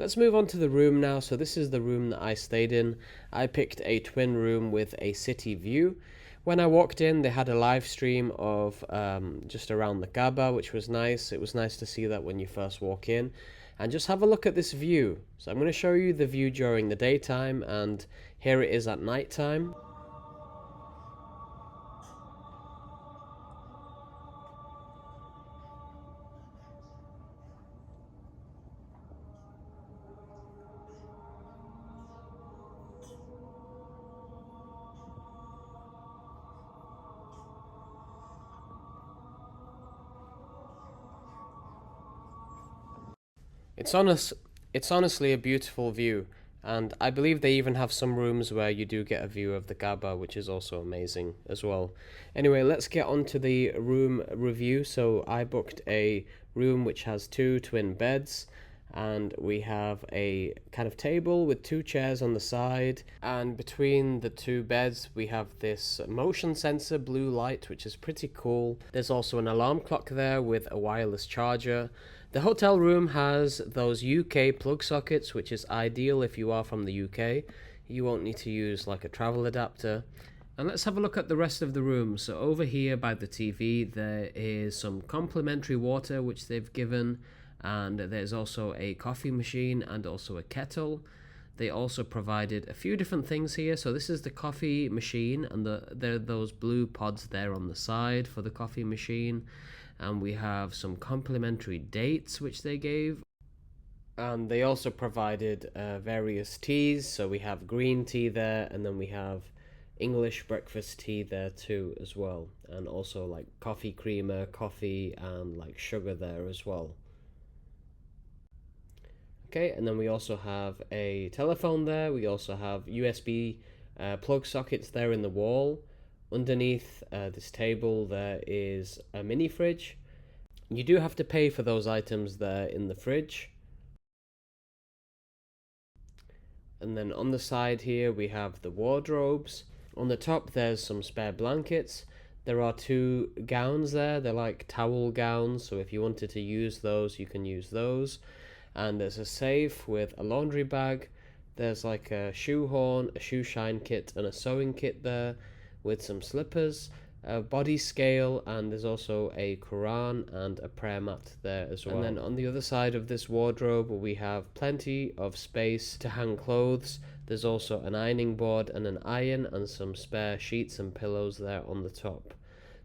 Let's move on to the room now. So this is the room that I stayed in. I picked a twin room with a city view. When I walked in, they had a live stream of just around the Kaaba, which was nice. It was nice to see that when you first walk in. And just have a look at this view. So I'm going to show you the view during the daytime, and here it is at nighttime. It's honest, it's honestly a beautiful view, and I believe they even have some rooms where you do get a view of the Kaaba, which is also amazing as well. Anyway, let's get on to the room review. So I booked a room which has two twin beds, and we have a kind of table with two chairs on the side, and between the two beds we have this motion sensor blue light, which is pretty cool. There's also an alarm clock there with a wireless charger. The hotel room has those UK plug sockets, which is ideal if you are from the UK. You won't need to use like a travel adapter. And let's have a look at the rest of the room. So over here by the TV there is some complimentary water which they've given, and there's also a coffee machine and also a kettle. They also provided a few different things here. So this is the coffee machine, and there are those blue pods there on the side for the coffee machine. And we have some complimentary dates which they gave. And they also provided various teas. So we have green tea there, and then we have English breakfast tea there too as well. And also like coffee creamer, coffee, and like sugar there as well. Okay, and then we also have a telephone there. We also have USB plug sockets there in the wall. Underneath this table there is a mini fridge. You do have to pay for those items there in the fridge. And then on the side here we have the wardrobes. On the top there's some spare blankets. There are two gowns there. They're like towel gowns, so if you wanted to use those you can use those. And there's a safe with a laundry bag. There's like a shoe horn, a shoe shine kit, and a sewing kit there with some slippers, a body scale, and there's also a Quran and a prayer mat there as well. And then on the other side of this wardrobe we have plenty of space to hang clothes. There's also an ironing board and an iron and some spare sheets and pillows there on the top.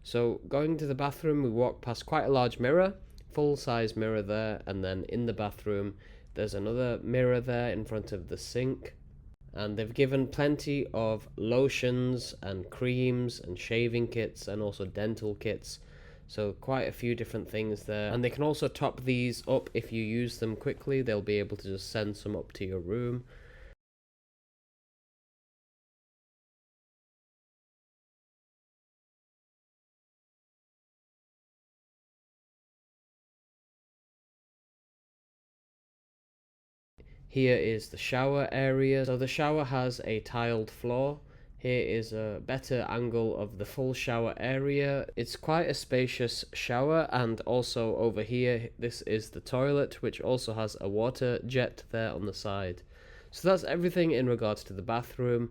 So going to the bathroom, we walk past quite a large mirror, full size mirror there, and then in the bathroom there's another mirror there in front of the sink. And they've given plenty of lotions and creams and shaving kits and also dental kits. So quite a few different things there. And they can also top these up if you use them quickly. They'll be able to just send some up to your room. Here is the shower area. So the shower has a tiled floor. Here is a better angle of the full shower area. It's quite a spacious shower, and also over here this is the toilet, which also has a water jet there on the side. So that's everything in regards to the bathroom.